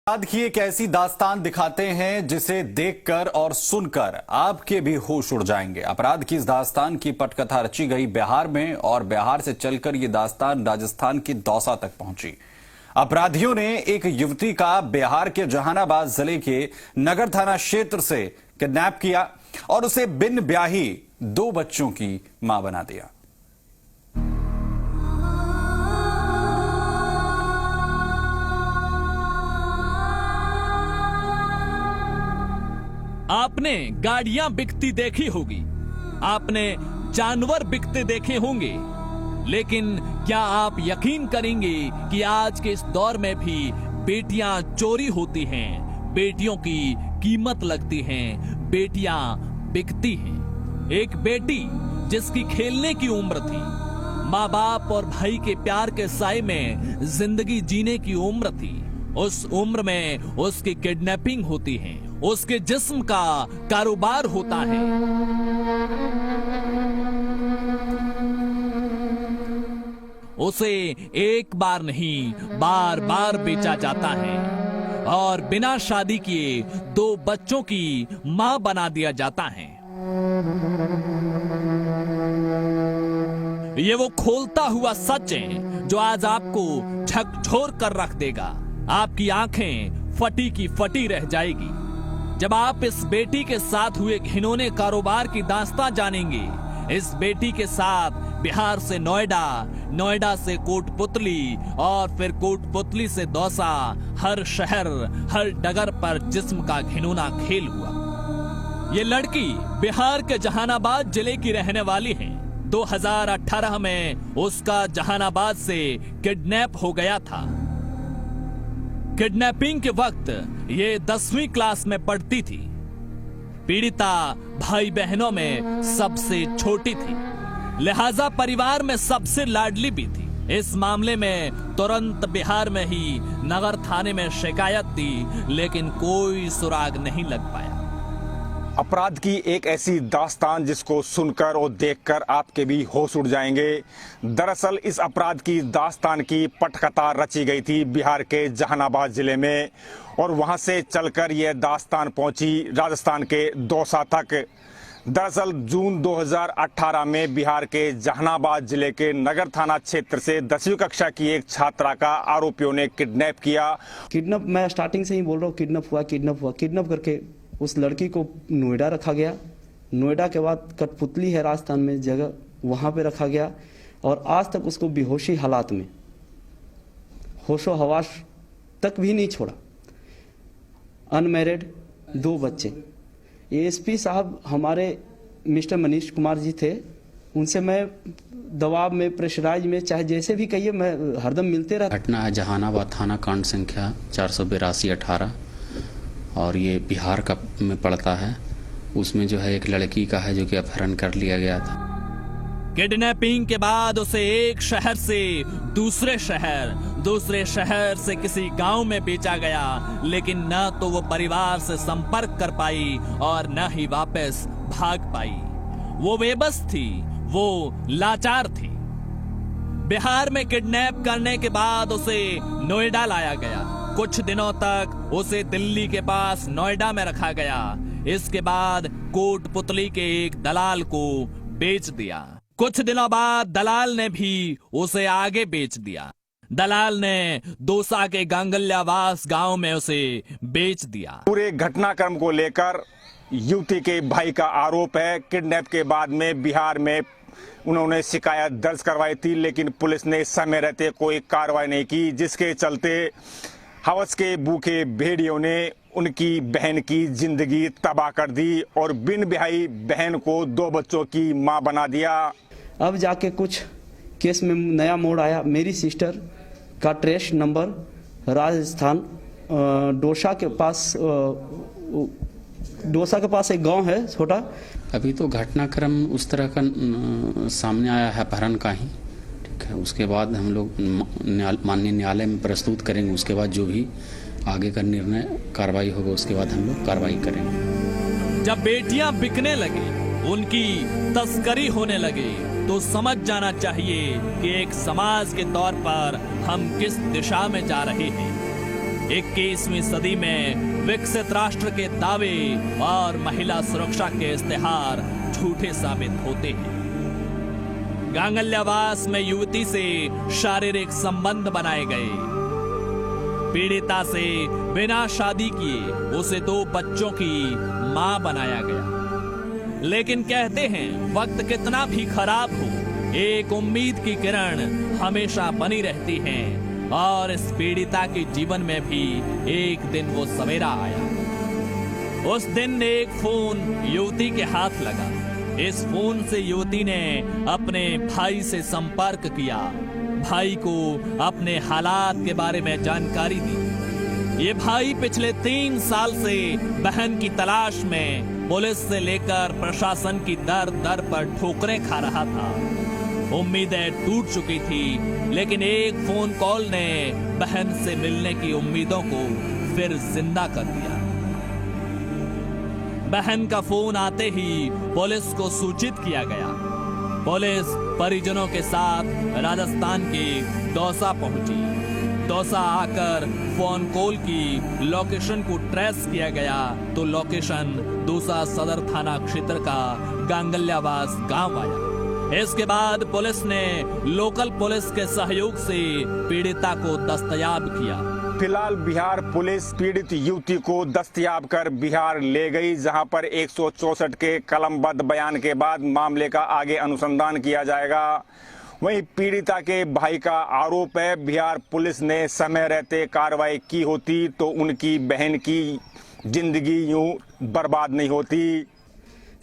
अपराध की एक ऐसी दास्तान दिखाते हैं जिसे देखकर और सुनकर आपके भी होश उड़ जाएंगे। अपराध की इस दास्तान की पटकथा रची गई बिहार में और बिहार से चलकर ये दास्तान राजस्थान की दौसा तक पहुंची। अपराधियों ने एक युवती का बिहार के जहानाबाद जिले के नगर थाना क्षेत्र से किडनैप किया और उसे बिन ब्याही 2 बच्चों की मां बना दिया। आपने गाड़ियां बिकती देखी होगी, आपने जानवर बिकते देखे होंगे, लेकिन क्या आप यकीन करेंगे कि आज के इस दौर में भी बेटियां चोरी होती हैं, बेटियों की कीमत लगती हैं, बेटियां बिकती हैं। एक बेटी जिसकी खेलने की उम्र थी, माँ बाप और भाई के प्यार के साए में जिंदगी जीने की उम्र थी, उस उम्र में उसकी किडनैपिंग होती है, उसके जिस्म का कारोबार होता है। उसे एक बार नहीं बार बार बेचा जाता है और बिना शादी किए 2 बच्चों की मां बना दिया जाता है। ये वो खोलता हुआ सच है जो आज आपको झकझोर कर रख देगा। आपकी आंखें फटी की फटी रह जाएगी जब आप इस बेटी के साथ हुए घिनौने कारोबार की दास्तां जानेंगे। इस बेटी के साथ बिहार से नोएडा, नोएडा से कोटपुतली और फिर कोटपुतली से दौसा, हर शहर हर डगर पर जिस्म का घिनौना खेल हुआ। ये लड़की बिहार के जहानाबाद जिले की रहने वाली है। 2018 में उसका जहानाबाद से किडनैप हो गया था। किडनैपिंग के वक्त ये 10वीं क्लास में पढ़ती थी। पीड़िता भाई बहनों में सबसे छोटी थी, लिहाजा परिवार में सबसे लाडली भी थी। इस मामले में तुरंत बिहार में ही नगर थाने में शिकायत दी, लेकिन कोई सुराग नहीं लग पाया। अपराध की एक ऐसी दास्तान जिसको सुनकर और देखकर आपके भी होश उड़ जाएंगे। दरअसल इस अपराध की दास्तान की पटकथा रची गई थी बिहार के जहानाबाद जिले में और वहां से चलकर यह दास्तान पहुंची राजस्थान के दौसा तक। दरअसल जून 2018 में बिहार के जहानाबाद जिले के नगर थाना क्षेत्र से 10वीं कक्षा की एक छात्रा का आरोपियों ने किडनैप किया। किडनैप, मैं स्टार्टिंग से ही बोल रहा हूँ, किडनैप करके उस लड़की को नोएडा रखा गया। नोएडा के बाद कठपुतली है राजस्थान में जगह, वहां पे रखा गया और आज तक उसको बेहोशी हालात में, होशो हवास तक भी नहीं छोड़ा। अनमैरिड 2 बच्चे। एएसपी साहब हमारे मिस्टर मनीष कुमार जी थे, उनसे मैं दबाव में, प्रेशराइज में, चाहे जैसे भी कहिए, मैं हरदम मिलते रहता। घटना है जहानाबाद थाना कांड संख्या 482/18 और ये बिहार का में पड़ता है। उसमें जो है एक लड़की का है जो कि अपहरण कर लिया गया था। किडनैपिंग के बाद उसे एक शहर से दूसरे शहर से किसी गांव में बेचा गया, लेकिन न तो वो परिवार से संपर्क कर पाई और न ही वापस भाग पाई। वो बेबस थी, वो लाचार थी। बिहार में किडनैप करने के बाद उसे नोएडा लाया गया। कुछ दिनों तक उसे दिल्ली के पास नोएडा में रखा गया। इसके बाद कोटपुतली के एक दलाल को बेच दिया। कुछ दिनों बाद दलाल ने भी उसे आगे बेच दिया। दलाल ने दौसा के गांगल्यावास गांव में उसे बेच दिया। पूरे घटनाक्रम को लेकर युवती के भाई का आरोप है किडनैप के बाद में बिहार में उन्होंने शिकायत दर्ज करवाई थी, लेकिन पुलिस ने समय रहते कोई कार्रवाई नहीं की, जिसके चलते हवस के भूखे भेड़ियों ने उनकी बहन की जिंदगी तबाह कर दी और बिन ब्याही बहन को 2 बच्चों की मां बना दिया। अब जाके कुछ केस में नया मोड़ आया। मेरी सिस्टर का ट्रेस नंबर राजस्थान डोसा के पास एक गांव है छोटा। अभी तो घटनाक्रम उस तरह का सामने आया है अपहरण का ही, ठीक है। उसके बाद हम लोग माननीय न्यायालय में प्रस्तुत करेंगे। उसके बाद जो भी आगे का निर्णय कार्रवाई होगा उसके बाद हम लोग कार्रवाई करेंगे। जब बेटियां बिकने लगे, उनकी तस्करी होने लगी, तो समझ जाना चाहिए कि एक समाज के तौर पर हम किस दिशा में जा रहे हैं। 21वीं सदी में विकसित राष्ट्र के दावे और महिला सुरक्षा के इस्तेहार झूठे साबित होते हैं। गांगल्यावास में युवती से शारीरिक संबंध बनाए गए। पीड़िता से बिना शादी किए उसे 2 बच्चों की मां बनाया गया। लेकिन कहते हैं वक्त कितना भी खराब हो, एक उम्मीद की किरण हमेशा बनी रहती है और इस पीड़िता के जीवन में भी एक दिन वो सवेरा आया। उस दिन एक फोन युवती के हाथ लगा। इस फोन से युवती ने अपने भाई से संपर्क किया, भाई को अपने हालात के बारे में जानकारी दी। ये भाई पिछले 3 साल से बहन की तलाश में पुलिस से लेकर प्रशासन की दर दर पर ठोकरें खा रहा था। उम्मीदें टूट चुकी थी, लेकिन एक फोन कॉल ने बहन से मिलने की उम्मीदों को फिर जिंदा कर दिया। बहन का फोन आते ही पुलिस को सूचित किया गया। पुलिस परिजनों के साथ राजस्थान के दौसा पहुंची। दौसा आकर फोन कॉल की लोकेशन को ट्रेस किया गया तो लोकेशन दौसा सदर थाना क्षेत्र का गांगल्यावास गांव आया। इसके बाद पुलिस ने लोकल पुलिस के सहयोग से पीड़िता को दस्तयाब किया। फिलहाल बिहार पुलिस पीड़ित युवती को दस्तयाब कर बिहार ले गई, जहां पर 164 के कलमबद्ध बयान के बाद मामले का आगे अनुसंधान किया जाएगा। वहीं पीड़िता के भाई का आरोप है बिहार पुलिस ने समय रहते कार्रवाई की होती तो उनकी बहन की जिंदगी यूं बर्बाद नहीं होती।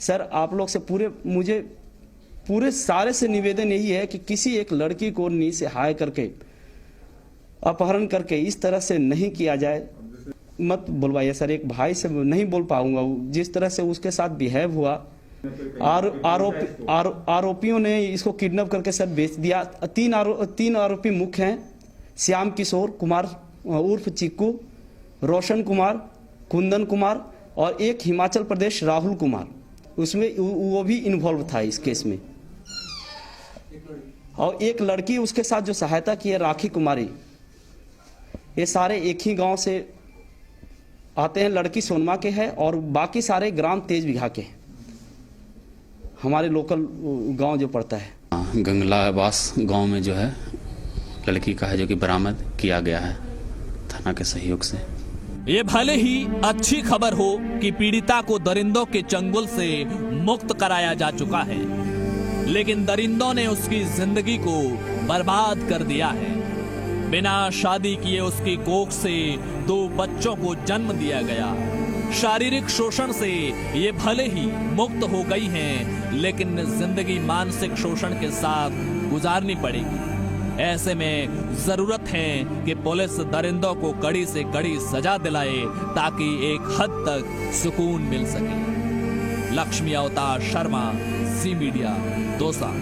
सर आप लोग से मुझे पूरे सारे से निवेदन यही है कि किसी एक लड़की को नीचे हाय करके अपहरण करके इस तरह से नहीं किया जाए। मत बुलवाइए सर, एक भाई से नहीं बोल पाऊंगा। जिस तरह से उसके साथ बिहेव हुआ, आरोपियों ने इसको किडनैप करके सर बेच दिया। 3 आरोपी मुख्य हैं, श्याम किशोर कुमार उर्फ चिक्कू, रोशन कुमार, कुंदन कुमार और एक हिमाचल प्रदेश राहुल कुमार, उसमें वो भी इन्वॉल्व था इस केस में। और एक लड़की उसके साथ जो सहायता की है राखी कुमारी। ये सारे एक ही गांव से आते हैं। लड़की सोनमा के है और बाकी सारे ग्राम तेज बिघा के हैं, हमारे लोकल गांव जो पड़ता है। गंगल्यावास गांव में जो है लड़की का है जो कि बरामद किया गया है थाना के सहयोग से। ये भले ही अच्छी खबर हो कि पीड़िता को दरिंदों के चंगुल से मुक्त कराया जा चुका है, लेकिन दरिंदों ने उसकी जिंदगी को बर्बाद कर दिया है। बिना शादी किए उसकी कोख से 2 बच्चों को जन्म दिया गया। शारीरिक शोषण से ये भले ही मुक्त हो गई हैं, लेकिन जिंदगी मानसिक शोषण के साथ गुजारनी पड़ेगी। ऐसे में जरूरत है कि पुलिस दरिंदों को कड़ी से कड़ी सजा दिलाए ताकि एक हद तक सुकून मिल सके। लक्ष्मी अवतार शर्मा, सी मीडिया, दौसा।